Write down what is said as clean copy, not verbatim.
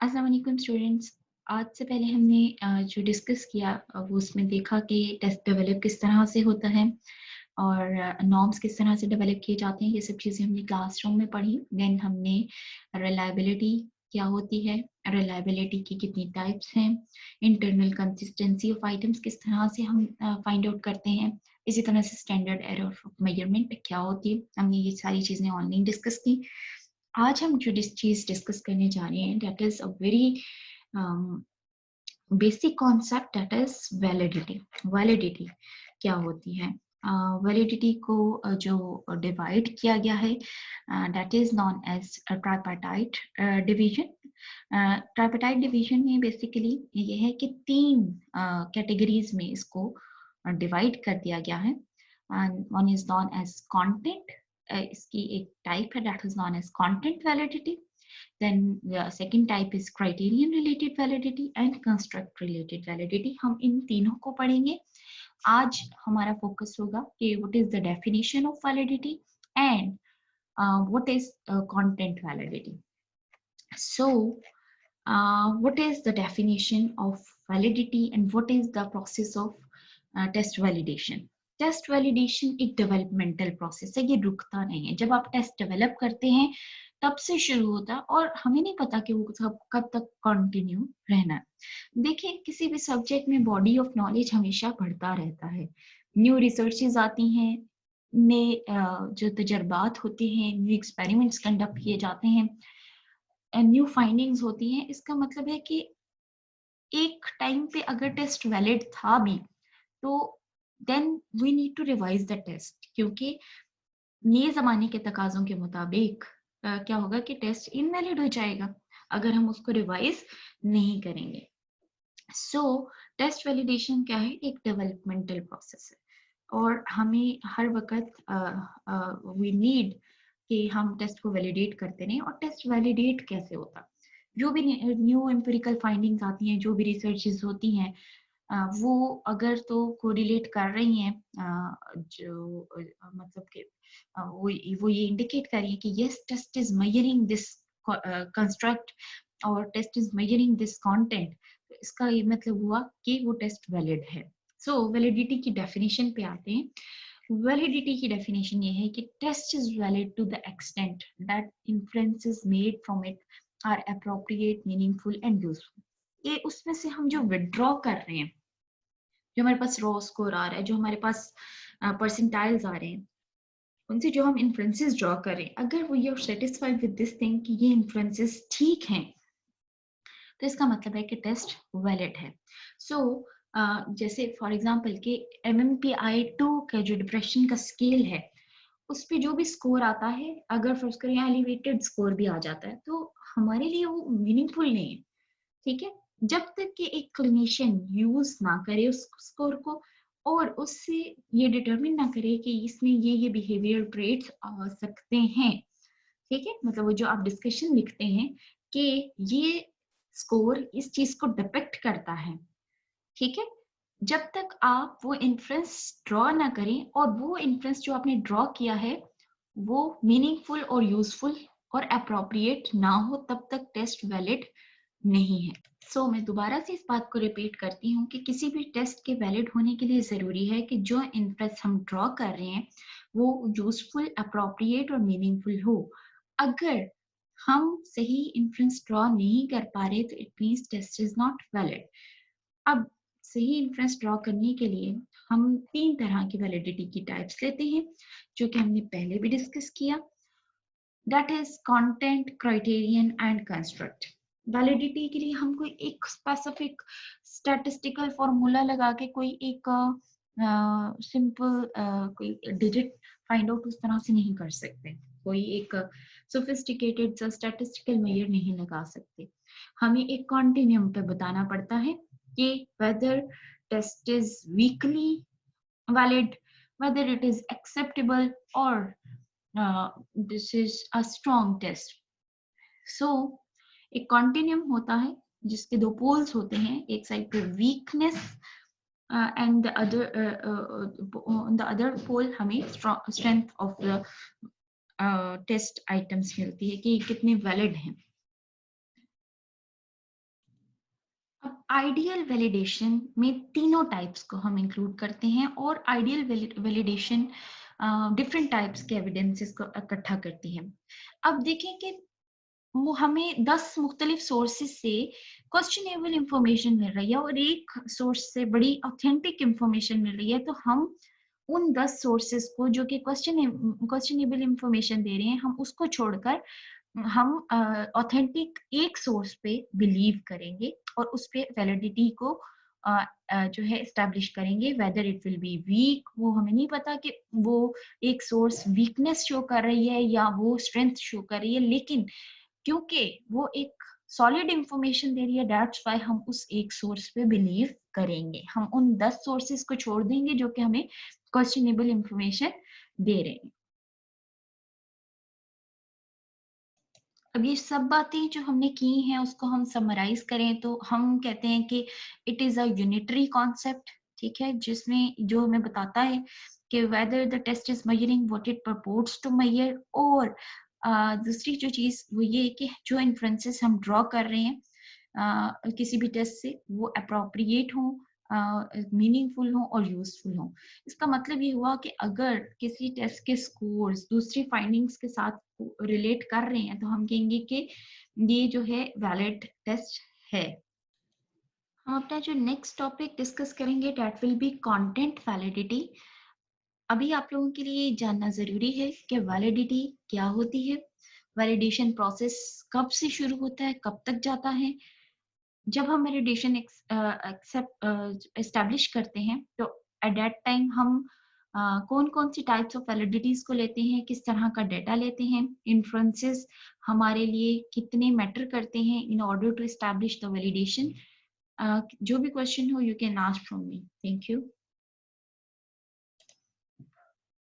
अस्सलाम वालेकुम स्टूडेंट्स। आज से पहले हमने जो डिस्कस किया वो उसमें देखा कि टेस्ट डेवलप किस तरह से होता है और नॉर्म्स किस तरह से डेवलप किए जाते हैं। ये सब चीज़ें हमने क्लासरूम में पढ़ी। देन हमने रिलायबिलिटी क्या होती है, रिलायबिलिटी की कितनी टाइप्स हैं, इंटरनल कंसिस्टेंसी ऑफ आइटम्स किस तरह से हम फाइंड आउट करते हैं, इसी तरह से स्टैंडर्ड एरर ऑफ मेजरमेंट क्या होती है। हमने ये सारी चीज़ें ऑनलाइन डिस्कस की। आज हम जो चीज़ डिस्कस करने जा रहे हैं that is a very basic concept, that is validity. Validity क्या होती है? वैलिडिटी को जो डिवाइड किया गया है that is known as tripartite division. Tripartite division में बेसिकली ये है कि तीन कैटेगरीज में इसको डिवाइड कर दिया गया है। One is known as content, इसकी एक टाइप है that is known as content validity. Then the second type is criterion related validity and construct related validity. हम इन तीनों को पढ़ेंगे। आज हमारा फोकस होगा कि what is the definition of validity and what is content validity. So what is the definition of validity and what is the process of test validation? Test validation एक developmental process है, ये रुकता नहीं है। जब आप टेस्ट डेवलप करते हैं तब से शुरू होता है और हमें नहीं पता कि वो कब तक कंटिन्यू रहना है। देखिए, किसी भी सब्जेक्ट में बॉडी ऑफ नॉलेज हमेशा बढ़ता रहता है। न्यू रिसर्चेज आती हैं, नए जो तजर्बात होते हैं, न्यू एक्सपेरिमेंट्स कंडक्ट किए जाते हैं, न्यू फाइंडिंग्स होती हैं। इसका मतलब है कि एक टाइम पे अगर टेस्ट वैलिड था भी तो then we need to revise the test, क्योंकि नए ज़माने के तकाज़ों के मुताबिक क्या होगा कि टेस्ट इनवैलिड हो जाएगा अगर हम उसको रिवाइज नहीं करेंगे। सो टेस्ट वैलिडेशन क्या है? एक डेवलपमेंटल प्रोसेस है और हमें हर वक्त वी नीड कि हम टेस्ट को वैलिडेट करते रहें। और टेस्ट वैलिडेट कैसे होता? जो भी न्यू एम्पिरिकल फाइंडिंग्स आती हैं, जो भी रिसर्चेस होती हैं, वो अगर तो कोरिलेट कर रही हैं, जो मतलब कि वो ये इंडिकेट कर रही है कि yes test is measuring this construct और test is measuring this content, तो इसका ये मतलब हुआ कि वो टेस्ट वैलिड है। सो वैलिडिटी की डेफिनेशन पे आते हैं। वैलिडिटी की डेफिनेशन ये है कि test is valid to the extent that inferences made from it are appropriate, meaningful and useful. ये उसमें से हम जो विड्रॉ कर रहे हैं, जो हमारे पास रॉ स्कोर आ रहा है, जो हमारे पास परसेंटाइल्स आ रहे हैं, उनसे जो हम इन्फ्रेंसेस ड्रॉ करें, अगर वो you're satisfied with this thing कि ये इन्फ्रेंसेस ठीक हैं, तो इसका मतलब है कि टेस्ट वैलिड है। सो जैसे फॉर एग्जांपल कि MMPI-2 का जो डिप्रेशन का स्केल है, उस पे जो भी स्कोर आता है, अगर फर्ज करें एलिवेटेड स्कोर भी आ जाता है, तो हमारे लिए वो मीनिंगफुल नहीं है। ठीक है? जब तक कि एक क्लिनिशियन यूज ना करे उस स्कोर को और उससे ये डिटरमिन ना करे कि इसमें ये बिहेवियर ट्रेट्स आ सकते हैं। ठीक है? मतलब वो जो आप डिस्कशन लिखते हैं कि ये स्कोर इस चीज को डिपेक्ट करता है। ठीक है? जब तक आप वो इन्फ्रेंस ड्रॉ ना करें और वो इन्फ्रेंस जो आपने ड्रॉ किया है वो मीनिंगफुल और यूजफुल और अप्रोप्रिएट ना हो, तब तक टेस्ट वैलिड नहीं है। सो मैं दोबारा से इस बात को रिपीट करती हूँ कि किसी भी टेस्ट के वैलिड होने के लिए ज़रूरी है कि जो इन्फ्रेंस हम ड्रॉ कर रहे हैं वो यूजफुल, अप्रोप्रिएट और मीनिंगफुल हो। अगर हम सही इन्फ्रेंस ड्रॉ नहीं कर पा रहे तो it means test is not valid. अब सही इन्फ्रेंस ड्रॉ करने के लिए हम तीन तरह की वैलिडिटी की टाइप्स लेते हैं, जो कि हमने पहले भी डिस्कस किया। That is content, criterion and construct. Validity के लिए हम कोई एक स्पेसिफिक स्टैटिस्टिकल फॉर्मूला लगा के कोई एक सिंपल कोई डिजिट फाइंड आउट उस तरह से नहीं कर सकते। कोई एक सोफिस्टिकेटेड सा स्टैटिस्टिकल मेजर नहीं लगा सकते। हमें एक कॉन्टिन्यूम पे बताना पड़ता है कि whether test is weakly valid, whether it is acceptable or this is a strong test. So एक कॉन्टिन्यूम होता है जिसके दो पोल्स होते हैं, एक साइड पे weakness and the other pole हमें strength of the test items मिलती है कि कितने वैलिड हैं। आइडियल वैलिडेशन में तीनों टाइप्स को हम इंक्लूड करते हैं और आइडियल वैलिडेशन डिफरेंट टाइप्स के एविडेंसेस को इकट्ठा करती है। अब देखें कि हमें 10 मुख्तलिफ सोर्सेस से क्वेश्चनेबल इंफॉर्मेशन मिल रही है और एक सोर्स से बड़ी ऑथेंटिक इंफॉर्मेशन मिल रही है, तो हम उन 10 सोर्सेस को जो कि क्वेश्चनेबल इंफॉर्मेशन दे रहे हैं, हम उसको छोड़कर हम ऑथेंटिक एक सोर्स पे बिलीव करेंगे और उस पे वैलिडिटी को जो है एस्टैब्लिश करेंगे। Whether it will be weak, वो हमें नहीं पता कि वो एक सोर्स वीकनेस शो कर रही है या वो स्ट्रेंथ शो कर रही है, लेकिन क्योंकि वो एक सॉलिड इंफॉर्मेशन दे रही है, दैट्स व्हाई हम उस एक सोर्स पे बिलीव करेंगे। हम उन 10 सोर्सेस को छोड़ देंगे जो कि हमें क्वेश्चनेबल इंफॉर्मेशन दे रहे हैं। अब ये सब बातें जो हमने की हैं उसको हम समराइज करें तो हम कहते हैं कि it is a unitary concept, ठीक है, जिसमें जो हमें बताता है कि whether the test is measuring what it purports to measure, और दूसरी जो चीज वो ये है कि जो इन्फ्रेंसेस हम ड्रॉ कर रहे हैं किसी भी टेस्ट से वो अप्रोप्रिएट हो, मीनिंगफुल हो और यूजफुल हो। इसका मतलब ये हुआ कि अगर किसी टेस्ट के स्कोर्स दूसरी फाइंडिंग्स के साथ रिलेट कर रहे हैं तो हम कहेंगे कि ये जो है वैलिड टेस्ट है। हम अपना जो नेक्स्ट टॉपिक डिस्कस करेंगे that will be content validity. अभी आप लोगों के लिए जानना जरूरी है कि वैलिडिटी क्या होती है, वैलिडेशन प्रोसेस कब से शुरू होता है, कब तक जाता है। जब हम वैलिडेशन एक्सेप्ट एस्टैब्लिश करते हैं तो एट दैट टाइम हम कौन कौन सी टाइप्स ऑफ वैलिडिटीज को लेते हैं, किस तरह का डेटा लेते हैं, इन्फ्रेंसेस हमारे लिए कितने मैटर करते हैं in order to establish the validation. जो भी क्वेश्चन हो you can ask from me. Thank you.